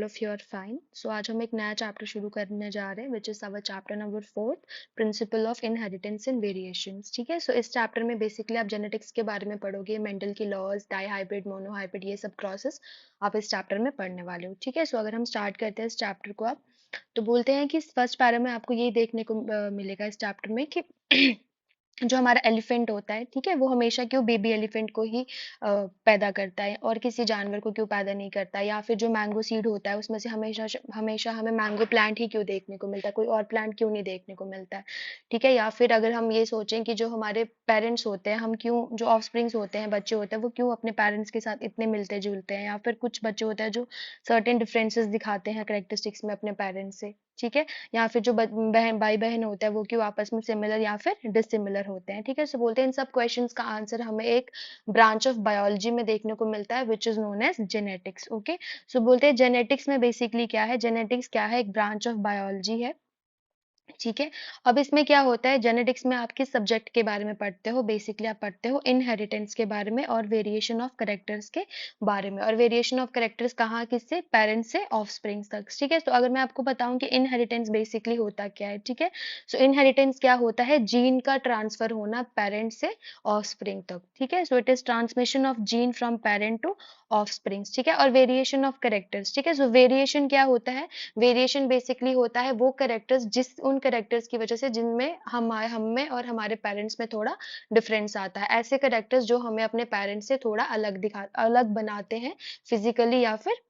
All of you are fine. So आज हम एक नया चैप्टर शुरू करने जा रहे हैं which is our chapter number 4, principle of inheritance and variations. ठीक है, सो इस चैप्टर में बेसिकली आप जेनेटिक्स के बारे में पढ़ोगे, मेंडल की लॉज, डाईहाइब्रिड, मोनोहाइब्रिड, ये सब क्रॉसेस आप इस चैप्टर में पढ़ने वाले हो। ठीक है, सो अगर हम स्टार्ट करते हैं इस चैप्टर को, आप तो बोलते हैं कि फर्स्ट पैरा में आपको ये देखने को मिलेगा इस चैप्टर में कि जो हमारा एलिफेंट होता है, ठीक है, वो हमेशा क्यों बेबी एलिफेंट को ही पैदा करता है और किसी जानवर को क्यों पैदा नहीं करता, या फिर जो मैंगो सीड होता है उसमें से हमेशा हमेशा हमें मैंगो प्लांट ही क्यों देखने को मिलता है, कोई और प्लांट क्यों नहीं देखने को मिलता है। ठीक है, या फिर अगर हम ये सोचें कि जो हमारे पेरेंट्स होते हैं, हम क्यों, जो ऑफस्प्रिंग्स होते हैं, बच्चे होते हैं, वो क्यों अपने पेरेंट्स के साथ इतने मिलते जुलते हैं, या फिर कुछ बच्चे होते हैं जो सर्टेन डिफरेंसेस दिखाते हैं करेक्टरिस्टिक्स में अपने पेरेंट्स से। ठीक है, या फिर जो बहन भाई बहन होता है वो क्यों आपस में सिमिलर या फिर डिसिमिलर होते हैं। ठीक है, सो बोलते हैं इन सब क्वेश्चंस का आंसर हमें एक ब्रांच ऑफ बायोलॉजी में देखने को मिलता है which is known as genetics. Okay, so बोलते हैं जेनेटिक्स में बेसिकली क्या है, जेनेटिक्स क्या है, एक ब्रांच ऑफ बायोलॉजी है। ठीक है, अब इसमें क्या होता है, जेनेटिक्स में आप किस सब्जेक्ट के बारे में पढ़ते हो, बेसिकली आप पढ़ते हो इनहेरिटेंस के बारे में और वेरिएशन ऑफ करेक्टर्स के बारे में। और वेरिएशन ऑफ करेक्टर्स कहाँ, किससे, पेरेंट्स से ऑफस्प्रिंग्स तक। ठीक है, तो अगर मैं आपको बताऊं कि इनहेरिटेंस बेसिकली होता क्या है। ठीक है, सो इनहेरिटेंस क्या होता है, जीन का ट्रांसफर होना पेरेंट्स से ऑफस्प्रिंग तक। ठीक है, so it is transmission of gene from parent to offsprings. ठीक है, और वेरिएशन ऑफ करेक्टर्स। ठीक है, सो वेरिएशन क्या होता है, वेरिएशन बेसिकली होता है वो करेक्टर्स, जिस उन करेक्टर्स की वजह से जिनमें हम में और हमारे पेरेंट्स में थोड़ा डिफरेंस आता है, ऐसे करेक्टर्स जो हमें अपने पेरेंट्स से थोड़ा अलग बनाते हैं फिजिकली या फिर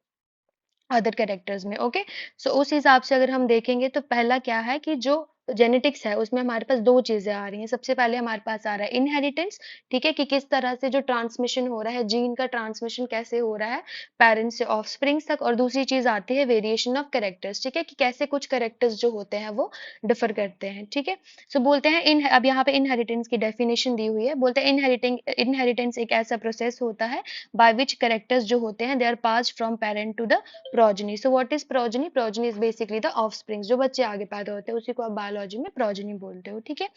अदर कैरेक्टर्स में। ओके, सो उस हिसाब से अगर हम देखेंगे तो पहला क्या है कि जो जेनेटिक्स है उसमें हमारे पास दो चीजें आ रही हैं। सबसे पहले हमारे पास आ रहा है इनहेरिटेंस। ठीक है, कि किस तरह से जो ट्रांसमिशन हो रहा है, जीन का ट्रांसमिशन कैसे हो रहा है पेरेंट्स से ऑफस्प्रिंग्स तक। और दूसरी चीज आती है वेरिएशन ऑफ कैरेक्टर्स। ठीक है, कि कैसे कुछ कैरेक्टर्स जो होते हैं वो डिफर करते हैं। ठीक है, सो बोलते हैं इन, अब यहाँ पे इनहेरिटेंस की डेफिनेशन दी हुई है। बोलते हैं इनहेरिटेंस एक ऐसा प्रोसेस होता है बाय विच कैरेक्टर्स जो होते हैं they are passed from parent to the progeny. So what is progeny, progeny is basically the offsprings, जो बच्चे आगे पैदा होते हैं उसी को आप बायोलॉजी में प्रोजनी बोलते हो। ठीक है,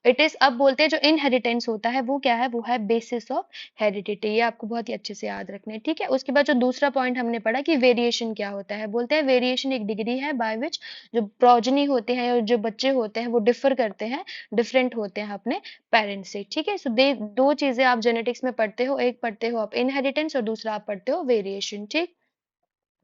इट इज, अब बोलते हैं जो इनहेरिटेंस होता है वो क्या है, वो है बेसिस ऑफ हेरिडिटी। ये आपको बहुत ही अच्छे से याद रखना है। ठीक है, उसके बाद जो दूसरा पॉइंट हमने पढ़ा कि वेरिएशन क्या होता है, बोलते हैं वेरिएशन एक डिग्री है बाय विच जो प्रोजनी होते हैं और जो बच्चे होते हैं वो डिफर करते हैं, डिफरेंट होते हैं अपने पेरेंट्स से। ठीक है, सो दो चीजें आप जेनेटिक्स में पढ़ते हो, एक पढ़ते हो आप इनहेरिटेंस और दूसरा आप पढ़ते हो वेरिएशन। ठीक,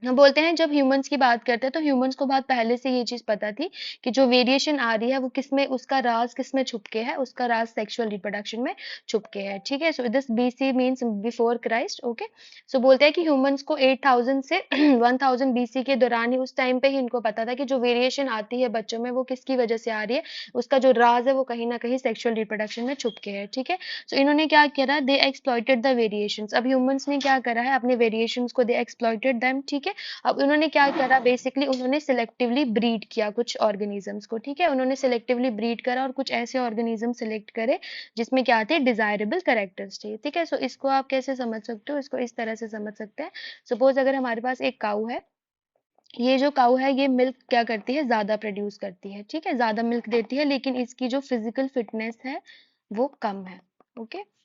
हम बोलते हैं जब ह्यूमंस की बात करते हैं तो ह्यूमंस को बहुत पहले से ये चीज पता थी कि जो वेरिएशन आ रही है वो किसमें, उसका राज किसमें छुपके है, उसका राज सेक्सुअल रिप्रोडक्शन में छुपके है। ठीक है, so this BC means before Christ. Okay, so बोलते हैं कि ह्यूमंस को 8000 से 1000 बीसी के दौरान ही, उस टाइम पे ही इनको पता था कि जो वेरिएशन आती है बच्चों में वो किसकी वजह से आ रही है, उसका जो राज है वो कहीं ना कहीं सेक्सुअल रिप्रोडक्शन में छुपके है। ठीक है, सो इन्होंने क्या करा, दे एक्सप्लॉइटेड द वेरिएशंस। अब ह्यूमंस ने क्या करा है, अपने वेरिएशंस को दे एक्सप्लॉइटेड देम। ठीक है, अब उन्होंने क्या करा, बेसिकली उन्होंने सिलेक्टिवली ब्रीड किया कुछ ऑर्गेनिजम्स को। ठीक है, उन्होंने सिलेक्टिवली ब्रीड करा और कुछ ऐसे ऑर्गेनिज्म सिलेक्ट करे जिसमें क्या थे, डिजायरेबल कैरेक्टरिस्टिक। ठीक है, सो इसको आप कैसे समझ सकते हो, इसको इस तरह से समझ सकते हैं। सपोज अगर हमारे पास एक काऊ है, ये जो काऊ है ये मिल्क क्या करती है, ज्यादा प्रोड्यूस करती है। ठीक है, ज्यादा मिल्क देती है, लेकिन इसकी जो फिजिकल फिटनेस है वो कम है। ओके,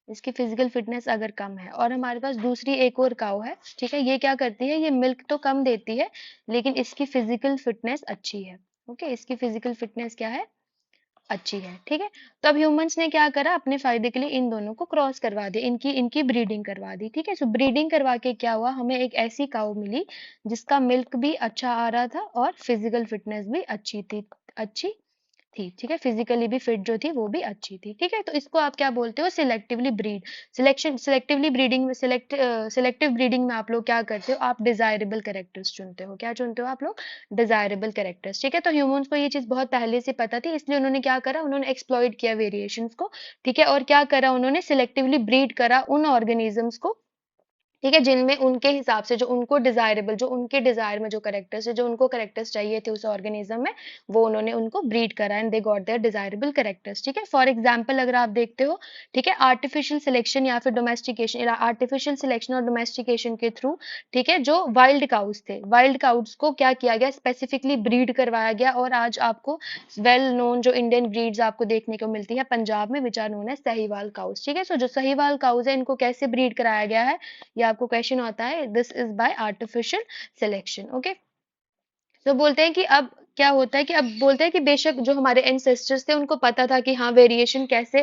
इसकी फिजिकल फिटनेस अगर कम है, और हमारे पास दूसरी एक और काऊ है। ठीक है, ये क्या करती है, ये मिल्क तो कम देती है लेकिन इसकी फिजिकल फिटनेस अच्छी है। ओके, इसकी फिजिकल फिटनेस क्या है, अच्छी है। ठीक है, तो अब ह्यूमंस ने क्या करा, अपने फायदे के लिए इन दोनों को क्रॉस करवा दिया, इनकी इनकी ब्रीडिंग करवा दी। ठीक है, सो ब्रीडिंग करवा के क्या हुआ, हमें एक ऐसी काऊ मिली जिसका मिल्क भी अच्छा आ रहा था और फिजिकल फिटनेस भी अच्छी थी। ठीक है, फिजिकली भी फिट जो थी वो भी अच्छी थी। ठीक है, तो इसको आप क्या बोलते हो, सिलेक्टिवली ब्रीड। सिलेक्टिवली ब्रीडिंग में सिलेक्टिव ब्रीडिंग में आप लोग क्या करते हो, आप डिजायरेबल कैरेक्टर्स चुनते हो। क्या चुनते हो आप लोग, डिजायरेबल कैरेक्टर्स। ठीक है, तो ह्यूमंस को ये चीज बहुत पहले से पता थी, इसलिए उन्होंने क्या करा, उन्होंने एक्सप्लॉइट किया वेरिएशंस को। ठीक है, और क्या करा, उन्होंने सिलेक्टिवली ब्रीड करा उन ऑर्गेनिजम्स को, ठीक है, जिनमें उनके हिसाब से जो उनको डिजायरेबल, जो उनके डिजायर में जो करेक्टर्स है, जो उनको करेक्टर्स चाहिए थे उस ऑर्गेनिज्म में, वो उन्होंने उनको ब्रीड करा and they got their desirable characters. ठीक है, फॉर एग्जांपल अगर आप देखते हो, ठीक है, आर्टिफिशियल सिलेक्शन या फिर डोमेस्टिकेशन, आर्टिफिशियल सिलेक्शन और डोमेस्टिकेशन के थ्रू, ठीक है, जो वाइल्ड काउस थे, वाइल्ड काउस को क्या किया गया, स्पेसिफिकली ब्रीड करवाया गया। और आज आपको वेल नोन जो इंडियन ब्रीड्स आपको देखने को मिलती है पंजाब में, which are known as Sahiwal cows. ठीक है, सो जो सहीवाल काउस है इनको कैसे ब्रीड कराया गया है, ये आपको क्वेश्चन होता है, this is by artificial selection. Okay, तो बोलते हैं कि अब क्या होता है कि अब बोलते हैं कि बेशक जो हमारे एंसेस्टर्स थे उनको पता था कि हाँ वेरिएशन कैसे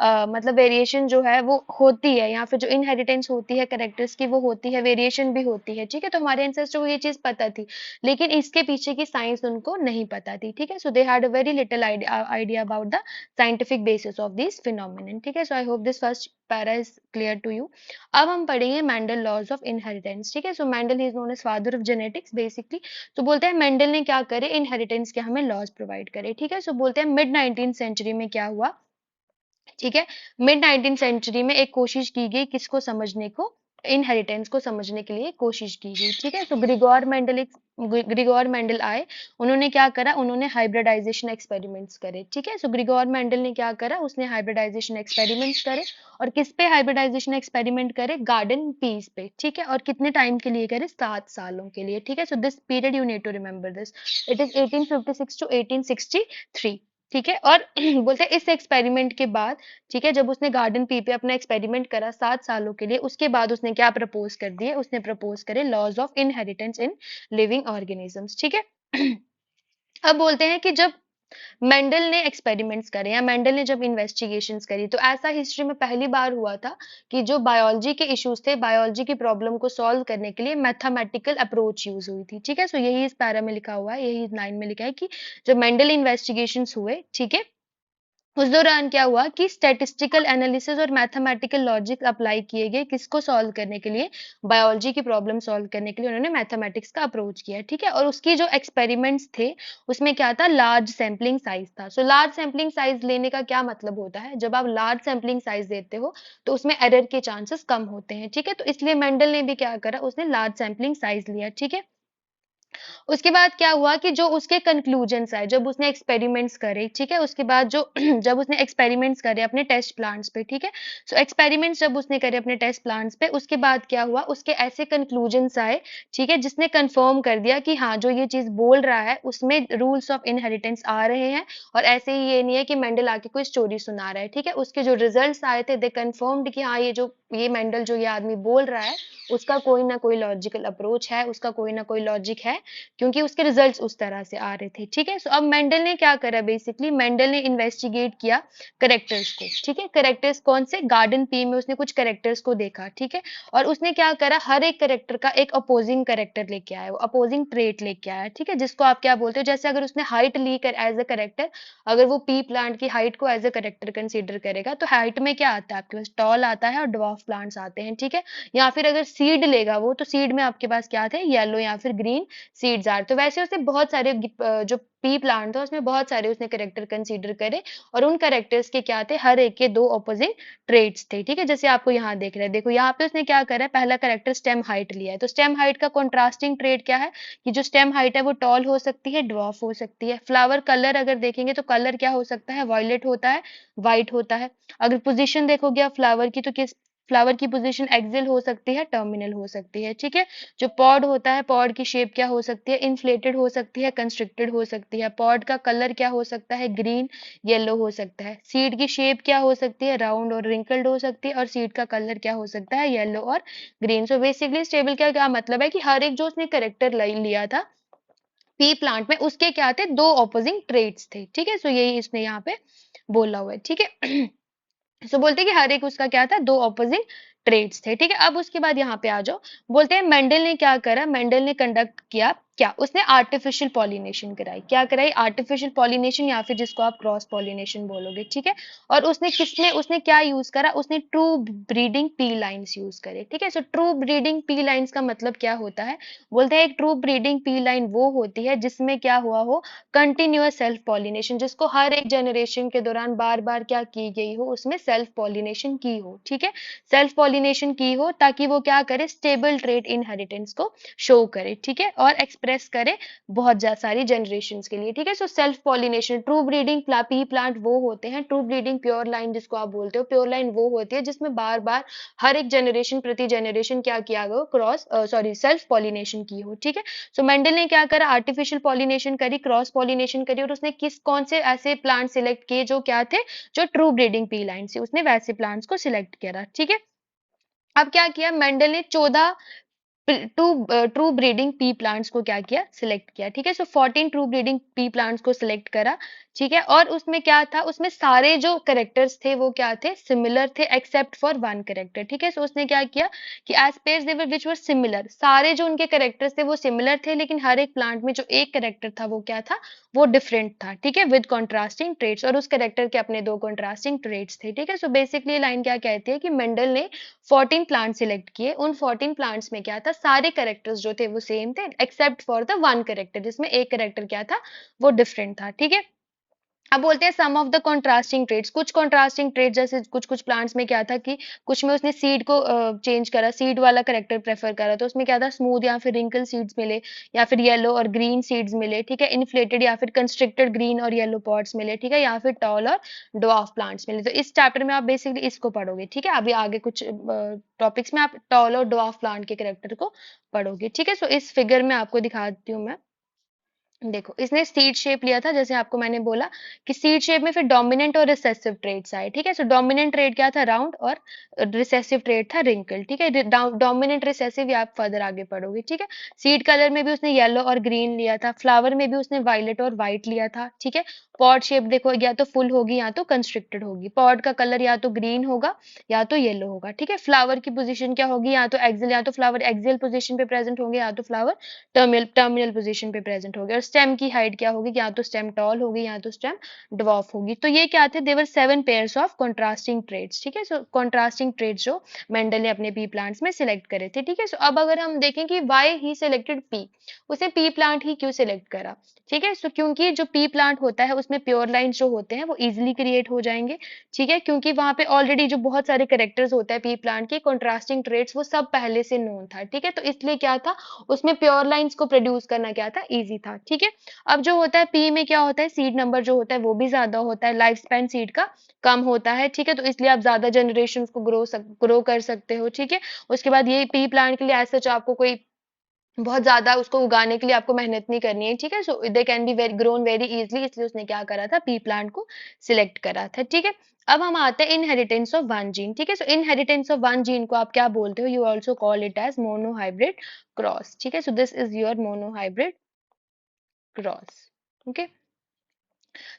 मतलब वेरिएशन जो है वो होती है, या फिर जो इनहेरिटेंस होती है कैरेक्टर्स की वो होती है, वेरिएशन भी होती है, ठीक है। तो हमारे एंसेस्टर को ये चीज पता थी, लेकिन इसके पीछे की साइंस उनको नहीं पता थी, ठीक है। So they had a very little idea about the scientific basis of this phenomenon, ठीक है। So I hope this first para is clear to you. अब हम पढ़ेंगे मेंडल लॉज ऑफ इनहेरिटेंस, ठीक है। So Mendel is known as father of genetics basically. तो बोलते हैं मेंडल ने क्या करे, इनहेरिटेंस के हमें लॉज प्रोवाइड करे, ठीक है। सो बोलते हैं मिड 19th सेंचुरी में क्या हुआ, ठीक है। मिड 19th सेंचुरी में एक कोशिश की गई किसको समझने को, इनहेरिटेंस को समझने के लिए कोशिश की गई, ठीक है। तो ग्रिगोर मेंडल आए, उन्होंने क्या करा, उन्होंने हाइब्रिडाइजेशन एक्सपेरिमेंट्स करे, ठीक है। सो ग्रिगोर मेंडल ने क्या करा, उसने हाइब्रिडाइजेशन एक्सपेरिमेंट्स करे, और किस पे हाइब्रिडाइजेशन एक्सपेरिमेंट करे, गार्डन पीस पे, ठीक है। और कितने टाइम के लिए करे, 7 सालों के लिए, ठीक है। So this period you need to remember this, it is 1856 to 1863, ठीक है। और बोलते हैं इस एक्सपेरिमेंट के बाद, ठीक है, जब उसने गार्डन पी पे अपना एक्सपेरिमेंट करा 7 सालों के लिए, उसके बाद उसने क्या प्रपोज कर दिए, उसने प्रपोज करे laws of inheritance in living organisms, ठीक है। अब बोलते हैं कि जब मेंडल ने एक्सपेरिमेंट्स करे या मेंडल ने जब इन्वेस्टिगेशंस करी, तो ऐसा हिस्ट्री में पहली बार हुआ था कि जो बायोलॉजी के इश्यूज थे, बायोलॉजी की प्रॉब्लम को सॉल्व करने के लिए मैथमेटिकल अप्रोच यूज हुई थी, ठीक है। सो यही इस पैरा में लिखा हुआ है, यही इस लाइन में लिखा है कि जब मेंडल इन्वेस्टिगेशंस हुए, ठीक है, उस दौरान क्या हुआ कि स्टैटिस्टिकल एनालिसिस और मैथमेटिकल लॉजिक अप्लाई किए गए, किसको सॉल्व करने के लिए, बायोलॉजी की प्रॉब्लम सॉल्व करने के लिए उन्होंने मैथमेटिक्स का अप्रोच किया, ठीक है। और उसकी जो एक्सपेरिमेंट्स थे उसमें क्या था, लार्ज सैम्पलिंग साइज था। सो लार्ज सैम्पलिंग साइज लेने का क्या मतलब होता है, जब आप लार्ज सैम्पलिंग साइज देते हो तो उसमें एरर के चांसेस कम होते हैं, ठीक है। तो इसलिए मेंडल ने भी क्या करा, उसने लार्ज सैम्पलिंग साइज लिया, ठीक है। उसके बाद क्या हुआ कि जो उसके कंक्लूजन्स आए, जब उसने एक्सपेरिमेंट्स करे, ठीक है, उसके बाद जो जब उसने एक्सपेरिमेंट्स करे अपने टेस्ट प्लांट्स पे, ठीक है। सो एक्सपेरिमेंट्स जब उसने करे अपने टेस्ट प्लांट्स पे, उसके बाद क्या हुआ, उसके ऐसे कंक्लूजन्स आए, ठीक है, जिसने कंफर्म कर दिया कि हाँ जो ये चीज बोल रहा है उसमें रूल्स ऑफ इनहेरिटेंस आ रहे हैं, और ऐसे ही ये नहीं है कि मेंडल आके कोई स्टोरी सुना रहा है, ठीक है। उसके जो रिजल्ट्स आए थे, दे कंफर्म्ड कि हाँ ये मेंडल जो ये आदमी बोल रहा है उसका कोई ना कोई लॉजिकल अप्रोच है, उसका कोई ना कोई लॉजिक है, क्योंकि उसके रिजल्ट्स उस तरह से आ रहे थे, ठीक है। सो अब मेंडल ने क्या करा, बेसिकली मेंडल ने इन्वेस्टिगेट किया करेक्टर्स को, ठीक है। करेक्टर्स कौन से, गार्डन पी में उसने कुछ करेक्टर्स को देखा, ठीक है। और उसने क्या करा, हर एक करेक्टर का एक अपोजिंग करेक्टर लेके आया, वो अपोजिंग ट्रेट लेके आया, ठीक है, जिसको आप क्या बोलते हो, जैसे अगर उसने हाइट ली कर एज अ करेक्टर, अगर वो पी प्लांट की हाइट को एज अ करेक्टर कंसीडर करेगा, तो हाइट में क्या आता है आपके पास, टॉल आता है और ड्वार्फ प्लांट्स आते हैं, ठीक है। या फिर अगर सीड लेगा वो, तो सीड में आपके पास क्या थे, येलो या फिर ग्रीन सीड्स आर। तो वैसे उसने बहुत सारे जो पी प्लांट था उसमें बहुत सारे उसने करेक्टर कंसीडर करे, और उन करेक्टर्स के क्या थे, हर एक के दो ऑपोजिंग ट्रेड्स थे, ठीक है। जैसे आपको यहाँ देख रहे हैं, देखो यहाँ पे उसने क्या करा है, पहला करेक्टर स्टेम हाइट लिया है, तो स्टेम हाइट का कॉन्ट्रास्टिंग ट्रेड क्या है, कि जो स्टेम हाइट है वो टॉल हो सकती है, ड्वार्फ हो सकती है। फ्लावर कलर अगर देखेंगे तो कलर क्या हो सकता है, वॉयलेट होता है, व्हाइट होता है। अगर पोजीशन देखोगे आप फ्लावर की, तो किस फ्लावर की पोजीशन एक्सियल हो सकती है, टर्मिनल हो सकती है, ठीक है। जो पॉड होता है, पॉड की शेप क्या हो सकती है, इन्फ्लेटेड हो सकती है, कंस्ट्रिक्टेड हो सकती है। पॉड का कलर क्या हो सकता है, ग्रीन, येलो हो सकता है। सीड की शेप क्या हो सकती है, राउंड और रिंकल्ड हो सकती है, और सीड का कलर क्या हो सकता है, येलो और ग्रीन। सो बेसिकली स्टेबल का क्या मतलब है कि हर एक जो उसने करेक्टर लिया था पी प्लांट में, उसके क्या थे, दो ऑपोजिंग ट्रेट्स थे, ठीक है। सो यही इसने यहाँ पे बोला हुआ है, ठीक है। सो बोलते हैं कि हर एक उसका क्या था, दो ऑपोजिंग ट्रेड्स थे, ठीक है। अब उसके बाद यहाँ पे आ जाओ, बोलते हैं मेंडल ने क्या करा, मेंडल ने कंडक्ट किया क्या, उसने आर्टिफिशियल पॉलिनेशन कराई, क्या कराई, आर्टिफिशियल पॉलिनेशन, या फिर जिसको आप क्रॉस पॉलिनेशन बोलोगे, ठीक है। और उसने क्या यूज करा, उसने true breeding P lines use करे, ठीक है। So true breeding P lines का मतलब क्या होता है, बोलते हैं एक ट्रू ब्रीडिंग पी लाइन वो होती है जिसमें क्या हुआ हो, कंटिन्यूअस सेल्फ पॉलिनेशन, जिसको हर एक जनरेशन के दौरान बार बार क्या की गई हो, उसमें सेल्फ पॉलिनेशन की हो, ठीक है। सेल्फ पॉलिनेशन की हो ताकि वो क्या करे, स्टेबल ट्रेट इनहेरिटेंस को शो करे, ठीक है, और एक्सप्रेस करे बहुत सारी जनरेशन के लिए, ठीक है। So self pollination, true breeding P plant वो होते हैं, ट्रू ब्रीडिंग प्योर लाइन जिसको आप बोलते हो, प्योर लाइन वो होती है जिसमें बार बार हर एक जनरेशन प्रति जनरेशन क्या किया गया, क्रॉस सॉरी सेल्फ पॉलिनेशन की हो, ठीक है। सो मेंडल ने क्या करा, आर्टिफिशियल पॉलिनेशन करी, क्रॉस पॉलिनेशन करी, और उसने कौन से ऐसे प्लांट सिलेक्ट किए जो क्या थे, जो ट्रू ब्रीडिंग पी लाइन से, उसने वैसे प्लांट्स को सिलेक्ट करा, ठीक है। अब क्या किया मेंडल ने 14 ट्रू ब्रीडिंग पी प्लांट्स को क्या किया सिलेक्ट किया, ठीक है। सो 14 ट्रू ब्रीडिंग पी प्लांट्स को सिलेक्ट करा, ठीक है। और उसमें क्या था, उसमें सारे जो करेक्टर्स थे वो क्या थे, सिमिलर थे एक्सेप्ट फॉर वन करेक्टर, ठीक है। सो उसने क्या किया कि एज पेयर्स दे वर विच वर सिमिलर, सारे जो उनके करेक्टर्स थे वो सिमिलर थे, लेकिन हर एक प्लांट में जो एक करेक्टर था वो क्या था, वो डिफरेंट था, ठीक है, विद कॉन्ट्रास्टिंग ट्रेट्स, और उस करेक्टर के अपने दो कॉन्ट्रास्टिंग ट्रेट्स थे, ठीक है। सो बेसिकली लाइन क्या कहती है कि मेंडल ने 14 प्लांट सिलेक्ट किए, उन 14 प्लांट्स में क्या था, सारे करेक्टर्स जो थे वो सेम थे except for the one character, जिसमें एक करेक्टर क्या था, वो डिफरेंट था, ठीक है। अब बोलते हैं सम ऑफ द कॉन्ट्रास्टिंग ट्रेड्स, कुछ कॉन्ट्रास्टिंग ट्रेड जैसे कुछ कुछ प्लांट्स में क्या था कि कुछ में उसने सीड को चेंज करा, सीड वाला करेक्टर प्रेफर करा, तो उसमें क्या था, स्मूथ या फिर रिंकल सीड्स मिले, या फिर येलो और ग्रीन सीड्स मिले, ठीक है, इन्फ्लेटेड या फिर कंस्ट्रिक्टेड ग्रीन और येलो पॉट्स मिले, ठीक है, या फिर टॉल और ड्वार्फ प्लांट्स मिले। तो इस चैप्टर में आप बेसिकली इसको पढ़ोगे, ठीक है। अभी आगे कुछ टॉपिक्स में आप टॉल और ड्वार्फ प्लांट के करेक्टर को पढ़ोगे, ठीक है। सो इस फिगर में आपको दिखाती हूँ मैं, देखो इसने सीड शेप लिया था, जैसे आपको मैंने बोला कि सीड शेप में फिर डोमिनेंट और रिसेसिव ट्रेड्स आए, ठीक है। सो डोमिनेंट ट्रेड क्या था, राउंड, और रिसेसिव ट्रेड था रिंकल, ठीक है। डोमिनेंट रिसेसिव आप फर्दर आगे पढ़ोगे, ठीक है। सीड कलर में भी उसने येलो और ग्रीन लिया था, फ्लावर में भी उसने वायलेट और व्हाइट लिया था, ठीक है। पॉड शेप देखो, या तो फुल होगी या तो कंस्ट्रिक्टेड होगी, पॉड का कलर या तो ग्रीन होगा या तो येलो होगा, ठीक है। फ्लावर की पोजीशन क्या होगी, या तो एक्सियल, या तो फ्लावर एक्सियल पोजीशन पे प्रेजेंट होंगे, या तो फ्लावर टर्मिनल टर्मिनल पोजीशन पे प्रेजेंट होगी। और स्टेम की हाइट क्या होगी, या तो स्टेम टॉल होगी या तो स्टेम ड्वार्फ होगी। तो ये क्या थे, देवर 7 पेयर्स ऑफ कॉन्ट्रास्टिंग ट्रेड्स, ठीक है। सो कॉन्ट्रास्टिंग ट्रेड्स जो मेंडल ने अपने पी प्लांट्स में सिलेक्ट करे थे, ठीक है। सो अब अगर हम देखें कि वाई ही सिलेक्टेड पी, उसने पी प्लांट ही क्यों सिलेक्ट करा, ठीक है। सो क्योंकि जो पी प्लांट होता है उसमें प्योर लाइंस जो होते हैं वो इजिली क्रिएट हो जाएंगे, ठीक है, क्योंकि वहां पे ऑलरेडी जो बहुत सारे करेक्टर्स होते हैं पी प्लांट के कॉन्ट्रास्टिंग ट्रेड्स वो सब पहले से नोन था, ठीक है। तो इसलिए क्या था, उसमें प्योर लाइंस को प्रोड्यूस करना क्या था, इजी था, ठीक है। अब जो होता है पी में क्या होता है, सीड नंबर जो होता है वो भी ज्यादा होता है, लाइफ स्पैन सीड का कम होता है, ठीक है। तो इसलिए आप ज्यादा जनरेशन को ग्रो कर सकते हो, ठीक है। उसके बाद ये पी प्लांट के लिए ऐसा सच आपको कोई बहुत ज्यादा उसको उगाने के लिए आपको मेहनत नहीं करनी है, ठीक है। So they can be very grown very easily, इसलिए उसने क्या करा था, पी प्लांट को सिलेक्ट करा था, ठीक है। अब हम आते हैं इनहेरिटेंस ऑफ वन जीन, ठीक है। So inheritance of one gene को आप क्या बोलते हो, you also call it as monohybrid cross, ठीक है। So this is your monohybrid cross, okay.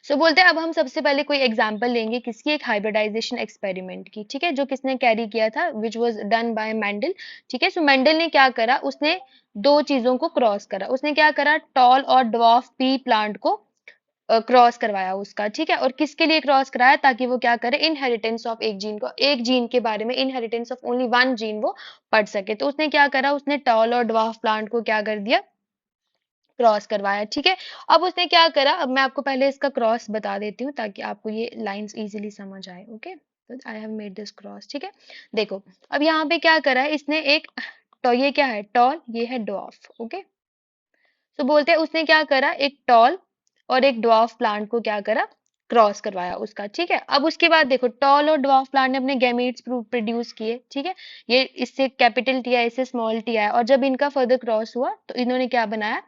So बोलते हैं अब हम सबसे पहले कोई एग्जांपल लेंगे किसकी, एक हाइब्रिडाइजेशन एक्सपेरिमेंट की, ठीक है, जो किसने कैरी किया था, which was done by Mendel, ठीक है। सो मेंडल ने क्या करा, उसने दो चीजों को क्रॉस करा, उसने क्या करा, टॉल और ड्वार्फ पी प्लांट को क्रॉस करवाया उसका, ठीक है। और किसके लिए क्रॉस कराया, ताकि वो क्या करे, इनहेरिटेंस ऑफ एक जीन को, एक जीन के बारे में, inheritance of only one gene वो पढ़ सके। तो उसने क्या करा, उसने टॉल और ड्वार्फ प्लांट को क्या कर दिया, क्रॉस करवाया, ठीक है। अब उसने क्या करा, अब मैं आपको पहले इसका क्रॉस बता देती हूँ ताकि आपको ये लाइंस इजीली समझ आए, ओके। तो I have made this cross, ठीक है। देखो अब यहाँ पे क्या करा है इसने, एक तो ये क्या है टॉल, ये है ड्वार्फ, ओके। तो बोलते हैं उसने क्या करा, एक टॉल और एक ड्वार्फ प्लांट को क्या करा, क्रॉस करवाया उसका, ठीक है। अब उसके बाद देखो टॉल और ड्वार्फ प्लांट ने अपने गैमीट्स प्रोड्यूस किए, ठीक है। ये इससे कैपिटल टी आया, इससे स्मॉल टी आया, और जब इनका फर्दर क्रॉस हुआ तो इन्होंने क्या बनाया,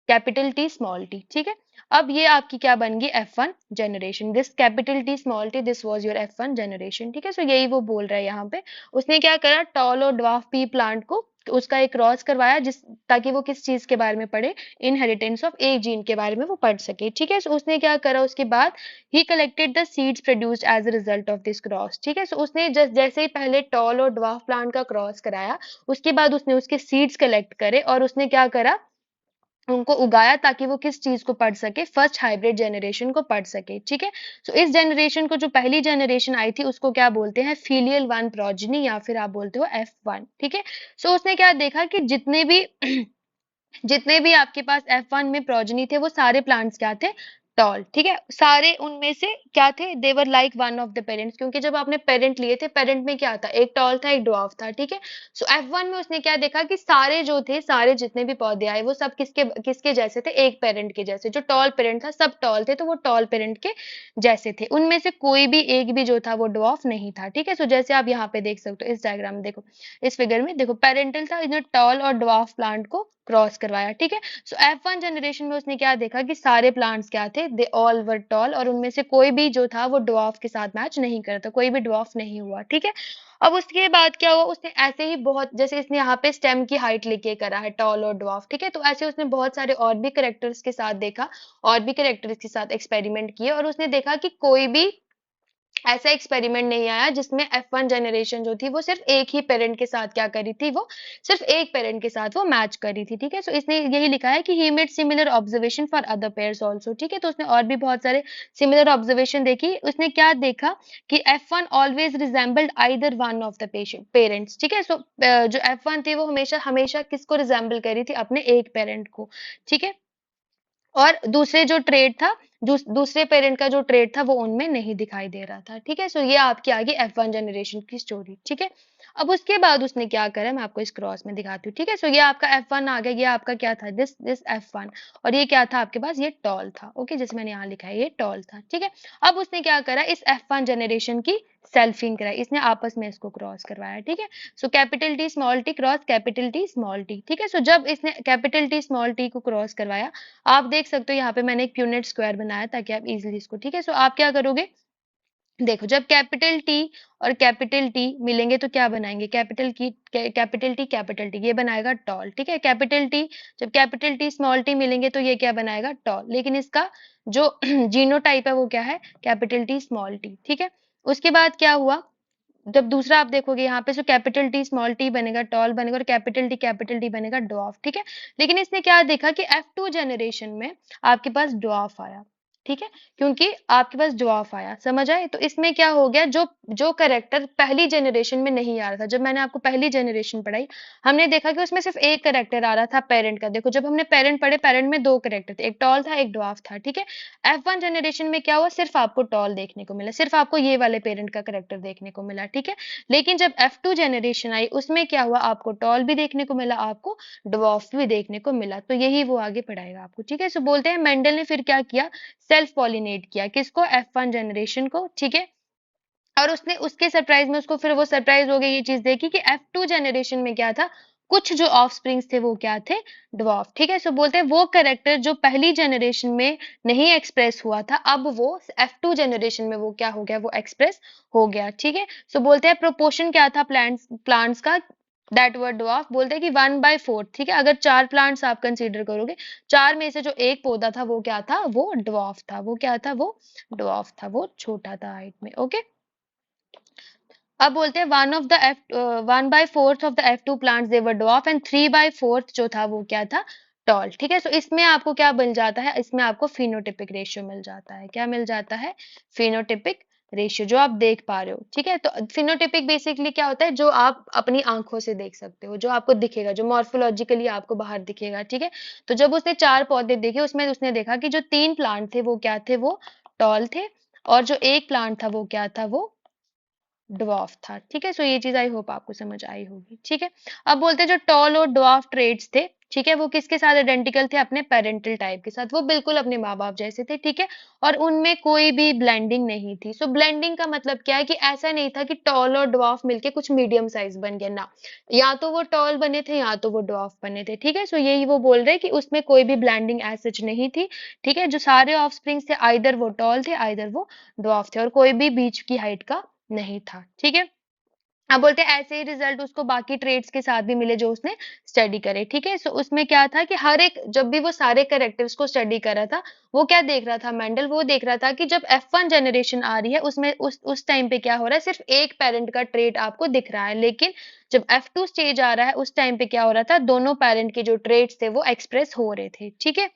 कैपिटल टी स्मॉल टी, ठीक है। अब ये आपकी क्या बन गई, F1 generation, this capital T small T this was your F1 generation, ठीक है। सो यही वो बोल रहा है यहाँ पे, उसने क्या करा, टॉल और ड्वार्फ पी प्लांट को उसका एक क्रॉस करवाया, जिस ताकि वो किस चीज के बारे में पढ़े, इनहेरिटेंस ऑफ एक जीन के बारे में वो पढ़ सके, ठीक है। सो उसने क्या करा, उसके बाद he collected the seeds produced as a result of this cross, ठीक है। सो उसने जैसे ही पहले टॉल और ड्वार्फ प्लांट का क्रॉस कराया, उसके बाद उसने उसके सीड्स कलेक्ट करे और उसने क्या करा, उनको उगाया ताकि वो किस चीज को पढ़ सके, फर्स्ट हाइब्रिड जनरेशन को पढ़ सके, ठीक है। सो इस जनरेशन को, जो पहली जनरेशन आई थी उसको क्या बोलते हैं, फीलियल वन प्रोजनी, या फिर आप बोलते हो F1, ठीक है। सो उसने क्या देखा कि जितने भी जितने भी आपके पास F1 में प्रोजनी थे वो सारे प्लांट्स क्या थे, टॉल, ठीक है। सारे उनमें से क्या थे, they were like one of the parents, क्योंकि जब आपने पेरेंट लिए थे, पेरेंट में क्या था, एक टॉल था एक ड्वार्फ था, ठीक है। सो F1 में उसने क्या देखा कि सारे जो थे, सारे जितने भी पौधे आए वो सब किसके किसके जैसे थे, एक पेरेंट के जैसे, जो टॉल पेरेंट था सब टॉल थे, तो वो टॉल पेरेंट के जैसे थे, उनमें से कोई भी एक भी जो था वो ड्वार्फ नहीं था, ठीक है। सो जैसे आप यहाँ पे देख सकते हो इस डायग्राम में, देखो इस फिगर में देखो पेरेंटल था, इसने टॉल और ड्वार्फ प्लांट को क्रॉस करवाया, ठीक है। सो F1 जनरेशन में उसने क्या देखा कि सारे प्लांट्स क्या थे, दे ऑल वर टॉल, और उनमें से कोई भी जो था वो ड्वार्फ के साथ मैच नहीं करता, कोई भी ड्वार्फ नहीं हुआ, ठीक है। अब उसके बाद क्या हुआ, उसने ऐसे ही बहुत, जैसे इसने यहाँ पे स्टेम की हाइट लेके करा है टॉल और ड्वार्फ, ठीक है, तो ऐसे उसने बहुत सारे और भी करेक्टर्स के साथ देखा, और भी करेक्टर्स के साथ एक्सपेरिमेंट किए, और उसने देखा कि कोई भी ऐसा एक्सपेरिमेंट नहीं आया जिसमें F1 जनरेशन जो थी वो सिर्फ एक ही पेरेंट के साथ क्या करी थी, वो सिर्फ एक पेरेंट के साथ वो मैच करी थी, ठीक है। सो इसने यही लिखा है कि he made similar observation for other pairs also, ठीक है, तो उसने और भी बहुत सारे सिमिलर ऑब्जर्वेशन देखी। उसने क्या देखा कि F1 always resembled either one of the patient parents, ठीक है। सो जो F1 थी वो हमेशा हमेशा किसको रिजेंबल करी थी, अपने एक पेरेंट को, ठीक है। और दूसरे जो ट्रेड था, दूसरे पेरेंट का जो ट्रेड था वो उनमें नहीं दिखाई दे रहा था, ठीक है। सो ये आपकी आगे F1 जनरेशन की स्टोरी, ठीक है। अब उसके बाद उसने क्या करा, मैं आपको इस क्रॉस में दिखाती हूँ, ठीक है। सो ये आपका F1 आ गया, ये आपका क्या था, दिस F1, और ये क्या था आपके पास, ये टॉल था, ओके, जैसे मैंने यहाँ लिखा है ये टॉल था, ठीक है। अब उसने क्या करा, इस F1 जनरेशन की सेल्फिंग कराई, इसने आपस में इसको क्रॉस करवाया, ठीक है। So capital T small T cross capital T small T, ठीक है। सो जब इसने कैपिटल टी स्मॉल टी को क्रॉस करवाया, आप देख सकते हो यहाँ पे मैंने एक प्यूनेट स्क्वायर बनाया ताकि आप इजीली इसको, ठीक है। सो आप क्या करोगे, देखो जब कैपिटल टी और कैपिटल टी मिलेंगे तो क्या बनाएंगे, कैपिटल टी ये बनाएगा टॉल, ठीक है। कैपिटल टी, जब कैपिटल टी स्मॉल टी मिलेंगे तो ये क्या बनाएगा, टॉल, लेकिन इसका जो जीनोटाइप है वो क्या है, कैपिटल टी स्मॉल टी, ठीक है। उसके बाद क्या हुआ, जब दूसरा आप देखोगे यहाँ पे, so capital T small T बनेगा टॉल बनेगा, और कैपिटल टी बनेगा डॉफ, ठीक है। लेकिन इसने क्या देखा कि F2 जनरेशन में आपके पास डॉफ आया, ठीक है, क्योंकि आपके पास डॉफ आया, समझ आए। तो इसमें क्या हो गया, जो जो करेक्टर पहली जनरेशन में नहीं आ रहा था, जब मैंने आपको पहली जनरेशन पढ़ाई, हमने देखा कि उसमें सिर्फ एक करेक्टर आ रहा था पेरेंट का। देखो जब हमने पेरेंट पढ़े, पेरेंट में दो करेक्टर थे, एक टॉल था एक डॉफ था, ठीक है। F1 जनरेशन में क्या हुआ, सिर्फ आपको टॉल देखने को मिला, सिर्फ आपको ये वाले पेरेंट का करेक्टर देखने को मिला, ठीक है। लेकिन जब F2 जनरेशन आई उसमें क्या हुआ, आपको टॉल भी देखने को मिला, आपको ड्वार्फ भी देखने को मिला, तो यही वो आगे पढ़ाएगा आपको, ठीक है। सो बोलते हैं मेंडल ने फिर क्या किया, सेल्फ पॉलिनेट किया, किसको, F1 जनरेशन को, ठीक है। और उसने उसके सरप्राइज में, उसको फिर वो सरप्राइज हो गई ये चीज देखी कि F2 जनरेशन में क्या था, कुछ जो ऑफस्प्रिंग्स थे वो क्या थे, ड्वार्फ, ठीक है। सो बोलते हैं वो करेक्टर जो पहली जनरेशन में नहीं एक्सप्रेस हुआ था, अब वो F2 जनरेशन में वो क्या हो गया, वो एक्सप्रेस हो गया, ठीक है। सो बोलते हैं प्रोपोर्शन क्या था प्लांट्स का, दैट वर ड्वार्फ, बोलते हैं कि 1/4, ठीक है। अगर 4 प्लांट्स आप कंसीडर करोगे, 4 में से जो एक पौधा था वो क्या था, वो ड्वार्फ था, वो क्या था, वो ड्वार्फ था, वो छोटा था हाइट में, ओके। अब बोलते हैं 1/4 of the F2 plants they were डॉफ, and 3/4 जो था वो क्या था, टॉल, ठीक है। सो इसमें आपको क्या मिल जाता है, इसमें आपको फिनोटिपिक रेशियो मिल जाता है, क्या मिल जाता है, फिनोटिपिक रेशियो, जो आप देख पा रहे हो, ठीक है। तो फिनोटिपिक बेसिकली क्या होता है, जो आप अपनी आंखों से देख सकते हो, जो आपको दिखेगा, जो मॉर्फोलॉजिकली आपको बाहर दिखेगा, ठीक है। तो जब उसने 4 पौधे देखे, उसमें उसने देखा कि जो 3 प्लांट थे वो क्या थे, वो टॉल थे, और जो एक प्लांट था वो क्या था, वो ड्वार्फ था, ठीक है। सो ये चीज आई होप आपको समझ आई होगी, ठीक है। अब बोलते हैं जो टॉल और ड्वार्फ ट्रेड्स थे, ठीक है, वो किसके साथ आइडेंटिकल थे, अपने पेरेंटल टाइप के साथ, वो बिल्कुल अपने माँ बाप जैसे थे, ठीक है। और उनमें कोई भी ब्लेंडिंग नहीं थी। सो ब्लेंडिंग का मतलब क्या है, कि ऐसा नहीं था कि टॉल और ड्वार्फ मिलके कुछ मीडियम साइज बन गया ना, या तो वो टॉल बने थे या तो वो ड्वार्फ बने थे, ठीक है। सो यही वो बोल रहे हैं कि उसमें कोई भी ब्लेंडिंग एज सच नहीं थी, ठीक है। जो सारे ऑफस्प्रिंग्स थे, आइदर वो टॉल थे आइदर वो ड्वार्फ थे, और कोई भी बीच की हाइट का नहीं था, ठीक है। अब बोलते हैं ऐसे ही रिजल्ट उसको बाकी ट्रेड्स के साथ भी मिले जो उसने स्टडी करे, ठीक है। सो उसमें क्या था कि हर एक, जब भी वो सारे करेक्टर्स को स्टडी कर रहा था, वो क्या देख रहा था मेंडल, वो देख रहा था कि जब F1 जनरेशन आ रही है उसमें उस टाइम पे क्या हो रहा है, सिर्फ एक पेरेंट का ट्रेड आपको दिख रहा है, लेकिन जब F2 स्टेज आ रहा है उस टाइम पे क्या हो रहा था, दोनों पेरेंट के जो ट्रेड्स थे वो एक्सप्रेस हो रहे थे, ठीक है।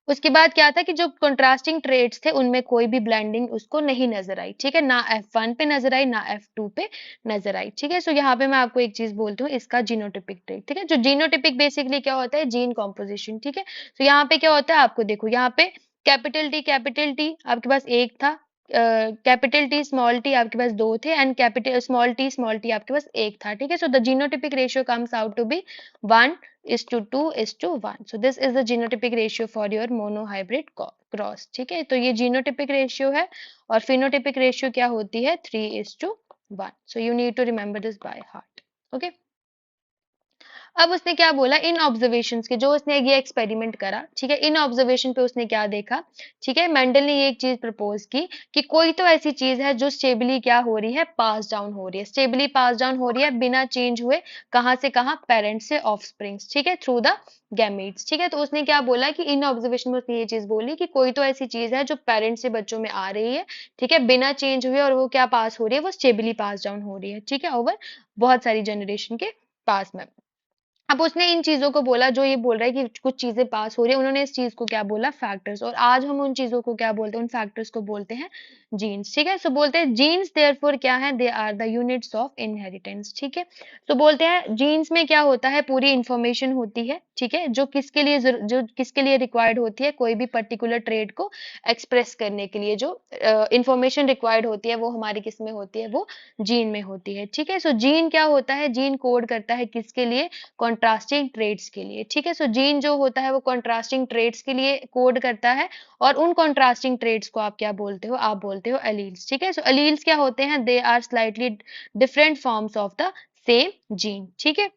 उसके बाद क्या था कि जो कंट्रास्टिंग ट्रेड्स थे उनमें कोई भी ब्लेंडिंग उसको नहीं नजर आई, ठीक है, ना F1 पे नजर आई ना F2 पे नजर आई, ठीक है। सो यहाँ पे मैं आपको एक चीज बोलती हूँ, इसका जीनोटिपिक ट्रेड, ठीक है। जो जीनोटिपिक बेसिकली क्या होता है, जीन कॉम्पोजिशन, ठीक है। तो यहाँ पे क्या होता है, आपको देखो यहाँ पे कैपिटल टी आपके पास एक था, कैपिटल टी स्मॉल टी आपके पास दो थे, एंड कैपिटल स्मॉल टी आपके पास एक था, ठीक है। So the genotypic ratio comes out to be 1:2:1. So this is the genotypic ratio for your monohybrid cross, ठीक है। तो ये जीनोटिपिक रेशियो है, और फिनोटिपिक रेशियो क्या होती है, 3:1. So you need to remember this by heart, okay। अब उसने क्या बोला, इन ऑब्जर्वेशंस के, जो उसने ये एक्सपेरिमेंट करा, ठीक है, इन ऑब्जर्वेशन पे उसने क्या देखा, ठीक है, मेंडल ने ये एक चीज प्रपोज की कि कोई तो ऐसी चीज है जो स्टेबली क्या हो रही है, पास डाउन हो रही है, स्टेबली पास डाउन हो रही है बिना चेंज हुए, कहाँ से कहाँ, पेरेंट्स से ऑफस्प्रिंग्स, ठीक है, थ्रू द गैमीट्स, ठीक है। तो उसने क्या बोला कि इन ऑब्जर्वेशन में उसने ये चीज बोली कि कोई तो ऐसी चीज है जो पेरेंट्स से बच्चों में आ रही है, ठीक है, बिना चेंज हुए, और वो क्या पास हो रही है, वो स्टेबली पास डाउन हो रही है, ठीक है, ओवर बहुत सारी जनरेशन के पास में। अब उसने इन चीजों को बोला, जो ये बोल रहा है कि कुछ चीजें पास हो रही है, उन्होंने इस चीज को क्या बोला, फैक्टर्स, और आज हम उन चीजों को क्या बोलते हैं, उन फैक्टर्स को बोलते हैं जीन्स, ठीक है। सो बोलते हैं जीन्स देयरफॉर क्या है, they are the units of inheritance, ठीक है। तो बोलते हैं जीन्स में क्या होता है, पूरी इंफॉर्मेशन होती है, ठीक है, जो किसके लिए जो किसके लिए रिक्वायर्ड होती है, कोई भी पर्टिकुलर ट्रेड को एक्सप्रेस करने के लिए जो इंफॉर्मेशन रिक्वायर्ड होती है, वो हमारी किस में होती है, वो जीन में होती है, ठीक है। सो जीन क्या होता है, जीन कोड करता है किसके लिए, कॉन्ट्रास्टिंग ट्रेड्स के लिए, ठीक है। सो जीन जो होता है वो कॉन्ट्रास्टिंग ट्रेड्स के लिए कोड करता है, और उन कॉन्ट्रास्टिंग ट्रेड्स को आप क्या बोलते हो, आप बोलते हो एलील्स, ठीक है। सो एलील्स क्या होते हैं, they are slightly different forms of the same gene, ठीक है।